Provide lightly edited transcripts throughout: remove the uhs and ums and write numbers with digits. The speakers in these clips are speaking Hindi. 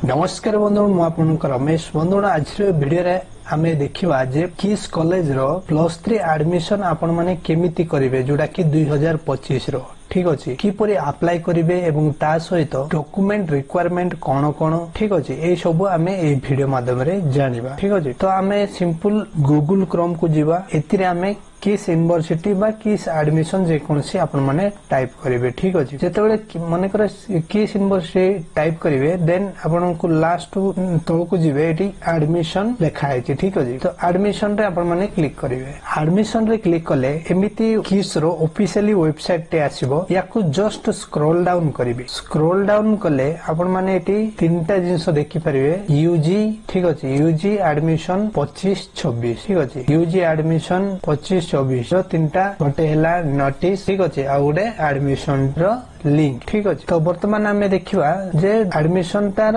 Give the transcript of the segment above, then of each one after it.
नमस्कार बंधु मु आपनकर रमेश बंधु आज वीडियो रे आमे देखिबा जे किस कॉलेज रो +3 एडमिशन आपण माने केमिति करिवे जोडा कि 2025 रो ठीक अछि किपरि अप्लाई करिवे एवं ता सहित डॉक्यूमेंट रिक्वायरमेंट कोन कोन ठीक अछि ए सब आमे ए वीडियो माध्यम रे जानिबा ठीक अछि तो आमे सिंपल गूगल क्रोम को जीवा एतिरे आमे किस यूनिवर्सिटी बा किस एडमिशन जे कोनसी आपण माने टाइप करिवे ठीक अछि जेतेबेले माने करे किस यूनिवर्सिटी टाइप करिवे देन आपण को लास्ट तळ को जीवे एटी एडमिशन लिखा है ठीक अछि तो एडमिशन रे आपण माने क्लिक करिवे एडमिशन रे क्लिक कले एमिति किस रो ऑफिशियली वेबसाइट टे आसीबो याकू जस्ट स्क्रॉल डाउन करिवे स्क्रॉल डाउन कले आपण माने एटी तीनटा जिंस देखि परिवे यूजी ठीक अछि यूजी एडमिशन 25-26 ठीक अछि यूजी एडमिशन 25-24 रो तीनटा गोटे हैला नोटिस ठीक अछि आ गोटे एडमिशन रो लिंक ठीक अछि तो वर्तमान हमें देखिबा जे एडमिशन तार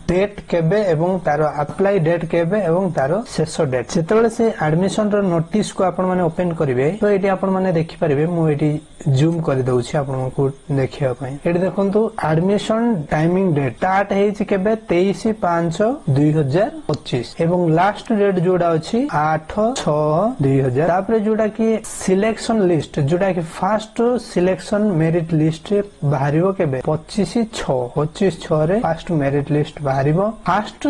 डेट केबे एवं तार अप्लाई डेट केबे एवं तार शेष डेट सेतेबेले से एडमिशन रो नोटिस को आपण माने ओपन करिवे तो एटी आपण माने देखि परिवे मु एटी जूम कर दउछि आपण को देखिया पई एटी देखंतु एडमिशन टाइमिंग डेट स्टार्ट हेछि केबे 23/5/2025 एवं लास्ट डेट जोडा अछि 8/6/2000 तापर जोडा कि सिलेक्शन लिस्ट जोडा कि फर्स्ट सिलेक्शन मेरिट लिस्ट बाहरिबो केबे 25/6 रे फर्स्ट मेरिट लिस्ट बाहरिबो फर्स्ट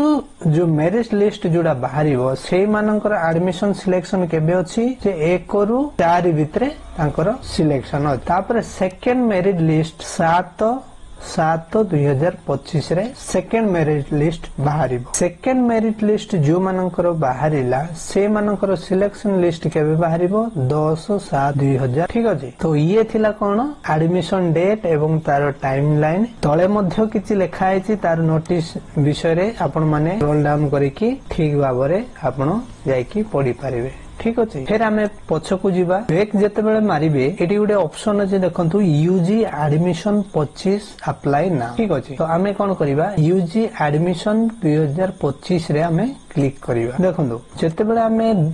जो मेरिट लिस्ट जोडा बाहरिबो सेई मानकर एडमिशन सिलेक्शन केबे अछि जे 1 रु 4 भितरे तांकर सिलेक्शन अछि तापर सेकंड मेरिट लिस्ट 7/7/2025 रे सेकंड मेरिट लिस्ट बाहरिबो सेकंड मेरिट लिस्ट जो मानकर बाहरिला से मानकर सिलेक्शन लिस्ट केबे बाहरिबो 10/7/2000 ठीक अछि तो ये थिला कोन एडमिशन डेट एवं तार टाइमलाइन तळे मध्ये किछि लेखा आइछि तार नोटिस विषय रे आपण माने रोल डाउन करिकि ठीक भाबरे आपण जाईकि पढि पारिबे ठीक अछि फिर हमें पछकु जीवा बैक जेतेबेले मारिबे एटी गुडे ऑप्शन अछि देखंतु यूजी एडमिशन 25 अप्लाई नाउ ठीक अछि तो हमें कोन करिबा यूजी एडमिशन 2025 रे हमें क्लिक करिबा देखंतु जेतेबेले हमें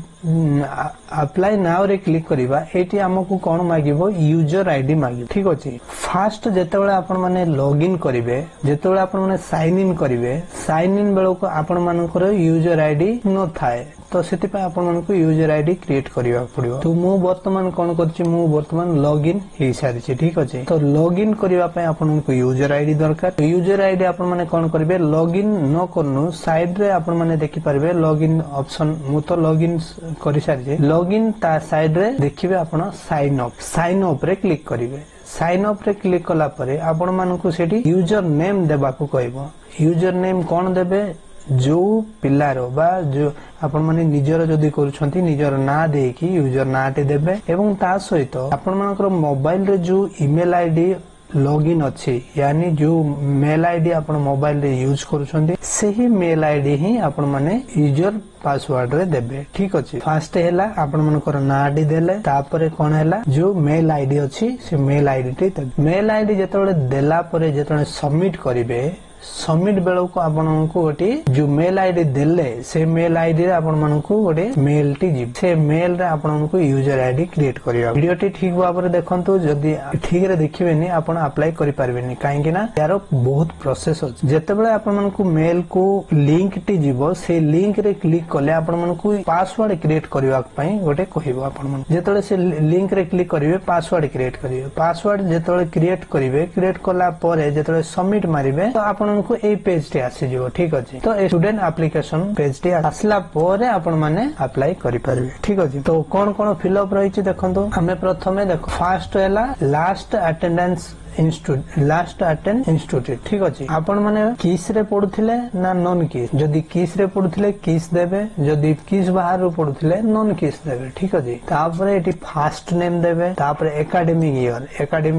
अप्लाई नाउ रे क्लिक करिबा एटी हमकु कोन मागिबो यूजर आईडी मागिबो ठीक अछि फर्स्ट जेतेबेले आपण माने लॉगिन करिवे जेतेबेले आपण माने साइन इन करिवे साइन इन बेलो को आपण मानकर यूजर आईडी न थाए तो सेति पे आपण मानकु यूजर आईडी क्रिएट करिवा पड़िबो तो मु वर्तमान कोन करछि मु वर्तमान लॉगिन हे सारि छी ठीक अछि तो लॉगिन करिवा पे आपण मानकु यूजर आईडी दरकार तो यूजर आईडी आपण माने कोन करबे लॉगिन न करनु साइड रे आपण माने देखि परबे लॉगिन ऑप्शन मु तो लॉगिन करि सारि छी लॉगिन ता साइड रे देखिबे आपण साइन अप रे क्लिक करिवे साइन अप रे क्लिक कला परे आपण मानकु सेठी यूजर नेम देबाकू कहबो यूजर नेम कोन देबे जो पिलारो बा जो आपण माने निजर जदी करूछंती निजर ना देकी यूजर नाटे देबे एवं ता सहित आपण मानकर मोबाइल रे जो ईमेल आईडी लॉगिन अछि यानी जो मेल आईडी आपण मोबाइल रे यूज करूछंती सेही मेल आईडी ही आपण माने यूजर पासवर्ड रे देबे ठीक अछि फर्स्ट हैला आपण मानकर नाडी देले तापरे कोन हैला जो मेल आईडी अछि से मेल आईडी ते मेल आईडी जेतोले देला परे जेतोले सबमिट करिवे सबमिट बेलो को आपण को गोटे जो मेल आईडी देले से मेल आईडी रे आपण मानन को गोटे मेल टी जी से मेल रे आपण को यूजर आईडी क्रिएट करिया वीडियो टी ठीक भाबरे देखंतु जदी ठीक रे देखिबेनी आपण अप्लाई करि पारबेनी काहे कि ना यार बहुत प्रोसेस अछि जेतेबेले आपण मानन को मेल को लिंक टी जीवो से लिंक रे क्लिक करले आपण मानन को पासवर्ड क्रिएट करिवा पई गोटे कहिबो आपण मन जेतेबेले से लिंक रे क्लिक करिवे पासवर्ड क्रिएट करिवे पासवर्ड जेतेबेले क्रिएट करिवे क्रिएट करला परे जेतेबेले सबमिट मारिवे तो आपण को ए पेज टे आसी जिवो ठीक अछि तो स्टूडेंट एप्लीकेशन पेज टे आसला परे आपण माने अप्लाई करि परबे ठीक अछि तो कोन कोन फिल अप रहि छि देखंतु हमें प्रथमे देखो फर्स्ट हैला लास्ट अटेंडेंस इंस्टीट्यूट ठीक अछि आपण माने किस रे पढुथिले ना नॉन किस जदी किस रे पढुथिले किस देबे जदी किस बाहर रो पढुथिले नॉन किस देबे ठीक अछि तापरे एटी फर्स्ट नेम देबे तापरे एकेडमिक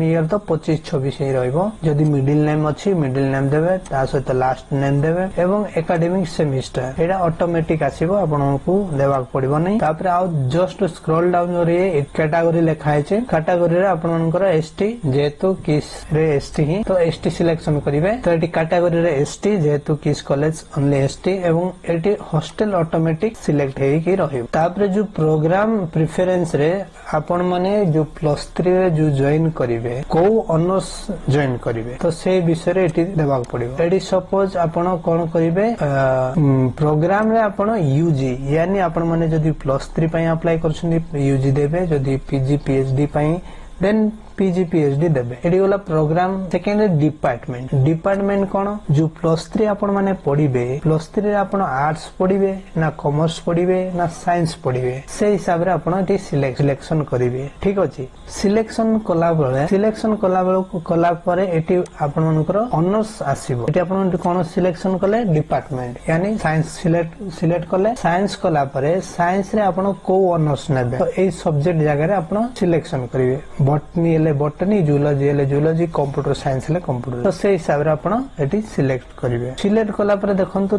ईयर तो 25-26 ही रहइबो जदी मिडिल नेम अछि मिडिल नेम देबे ता सहित लास्ट नेम देबे एवं एकेडमिक सेमेस्टर एटा ऑटोमेटिक आसीबो आपनको देबाक पड़िबो नै तापरे आ जस्ट स्क्रॉल डाउन रे कैटेगरी लिखा है कैटेगरी रे आपनकर एसटी जेतो किस रे एसटी ही तो एसटी सिलेक्शन करिवे तो एटी कैटेगरी रे एसटी जेहेतु किस कॉलेज ओनली एसटी एवं एटी हॉस्टल ऑटोमेटिक सिलेक्ट हेई की रहिबो तापर जो प्रोग्राम प्रेफरेंस रे आपण माने जो +3 रे जो जॉइन करिवे को ऑनर्स जॉइन करिवे तो से विषय रे एटी देबाक पड़िबो एटी सपोज आपण कोन करिवे प्रोग्राम रे आपण यूजी यानी आपण माने जदी +3 पई अप्लाई करछन्ती यूजी देबे जदी पीजी पीएचडी पई देन पीजी पीएचडी देबे एडी वाला प्रोग्राम सेकेंड डिपार्टमेंट कोन जो +3 आपण माने पढिबे +3 रे आपण आर्ट्स पढिबे ना कॉमर्स पढिबे ना साइंस पढिबे से हिसाब रे आपण एटी सिलेक्शन करिवे ठीक अछि सिलेक्शन कला बेले कला परे एटी आपण मनकर ऑनर्स आसीबो एटी आपण कोन सिलेक्शन कले डिपार्टमेंट यानी साइंस सिलेक्ट कले साइंस कला परे साइंस रे आपण को ऑनर्स नेबे तो एई सब्जेक्ट जगह रे आपण सिलेक्शन करिवे botany botany zoology computer science ले कंप्यूटर तो से हिसाब रे आपण एटी सिलेक्ट करिवे सिलेक्ट कला पर देखंतु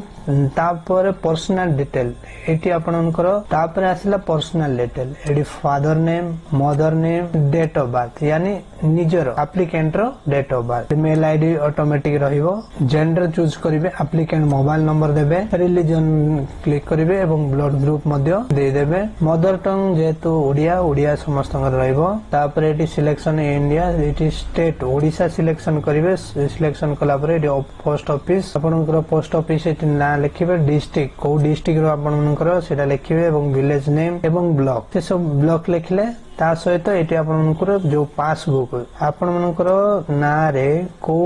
तापर पर्सनल डिटेल एटी आपनकर तापर आसिला पर्सनल डिटेल एटी father name mother name date of birth यानी निजर एप्लिकेंट रो date of birth mail ID automatic रहिबो जेंडर चूज करिवे एप्लिकेंट मोबाइल नंबर देबे रिलीजन क्लिक करिवे एवं ब्लड ग्रुप मध्य दे देबे मदर टंग जेतु ओडिया समस्तंगर रहिबो तापर eighty selection India eighty state Odisha selection करिवे सिलेक्शन कला परे पोस्ट ऑफिस आपनकर पोस्ट ऑफिस एटी ना लिखिबे डिस्ट्रिक्ट को डिस्ट्रिक्ट रो आपनकर सेटा लिखिबे एवं विलेज नेम एवं ब्लॉक से सब ब्लॉक लिखले ता सहित एटी आपनकर जो पासबुक आपनकर ना रे को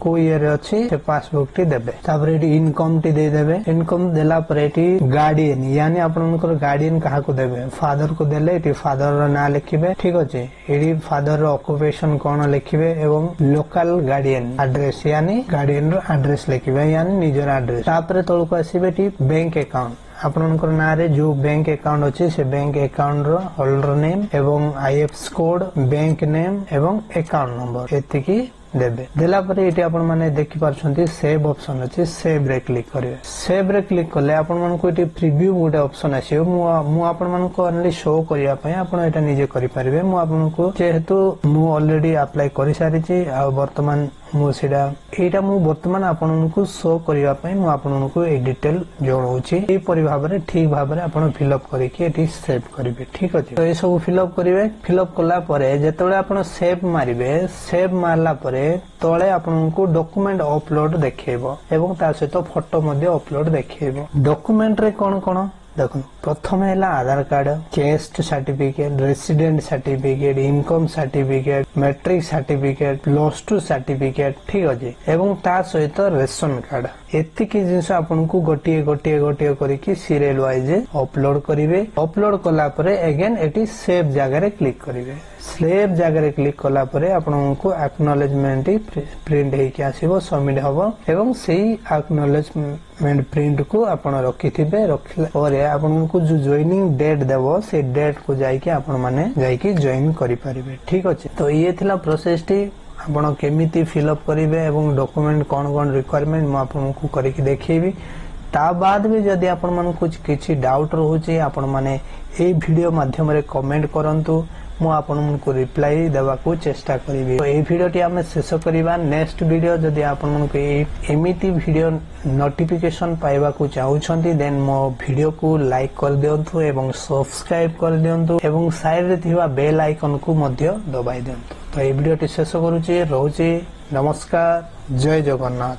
को ईयर अछि से पासबुक टी देबे तापर एटी इनकम टी दे देबे इनकम देला पर एटी गार्डियन यानी आपनकर गार्डियन काहा को देबे फादर को देले एटी फादर रो ना लिखिबे ठीक अछि एटी फादर रो ऑक्युपेशन कोन लिखिबे एवं लोकल गार्डियन एड्रेस यानी गार्डियन रो एड्रेस लिखिबे यानी निजर एड्रेस तापर तळको आसीबे टी बैंक अकाउंट आपनकर नारे जो बैंक अकाउंट अछि से बैंक अकाउंट रो होल्डर नेम एवं आईएफएससी कोड बैंक नेम एवं अकाउंट नंबर एतिकी देबे देला परे एटी आपण माने देखि पारछंती सेव ऑप्शन अछि सेव रे क्लिक करिवे सेव रे क्लिक करले आपण मन को एटी प्रीव्यू गोटे ऑप्शन आसीबो मु आपण मन को ओनली शो करिया पय आपण एटा निजे करि परिबे मु आपण को जेहेतु मु ऑलरेडी अप्लाई करि सारि छी आ वर्तमान मु सेडा एटा मु वर्तमान आपण को शो करिया पय मु आपण को ए डिटेल जोड़ौछि ए परि भाबरे ठीक भाबरे आपण फिल अप करि के एटी सेव करिवे ठीक अछि तो ए सब फिल अप करिवे फिल अप कला परे जेतबेले आपण सेव मारिवे सेव मारला परे तळे आपनको डॉक्यूमेंट अपलोड देखेबो एवं ता सहित फोटो मध्ये अपलोड देखेबो डॉक्यूमेंट रे कोन कोन देखो प्रथम है Aadhaar card caste certificate resident certificate income certificate matric certificate +2 certificate ठीक अछि एवं ता सहित रेशन कार्ड एतिकी जिंस आपनको गोटिए करिकि सीरियल वाइज अपलोड करिवे अपलोड कला परे अगेन एटी सेव जगह रे क्लिक करिवे सेव जगह रे क्लिक कला परे आपनको एक्नॉलेजमेंट प्रिंट हे के आसीबो सबमिट हबो एवं सेही एक्नॉलेजमेंट प्रिंट को आपण रखिथिबे रखले और आपनको जो जॉइनिंग डेट देबो से डेट को जाई के आपण माने जाई के जॉइन करि परिबे ठीक अछि तो ये थिला प्रोसेस टी आपण केमिति फिल अप करिवे एवं डॉक्यूमेंट कोन रिक्वायरमेंट म आपनको करिकि देखैबी ता बाद भी जदि आपण मन कुछ किछि डाउट रहउची आपण माने ए वीडियो माध्यम रे कमेंट करंतु मु आपण को रिप्लाई देवा को चेष्टा करिवि तो ए वीडियो टी हम शेष करिबा नेक्स्ट वीडियो जदि आपण मन को एमिति वीडियो नोटिफिकेशन पाइबा को चाहउछंती देन मो वीडियो को लाइक कर दियंतु एवं सब्सक्राइब कर दियंतु एवं साइड रे थिबा बेल आइकन को मध्य दबाई दियंतु तो ए वीडियो टी शेष करूची रहउची नमस्कार जय जगन्नाथ।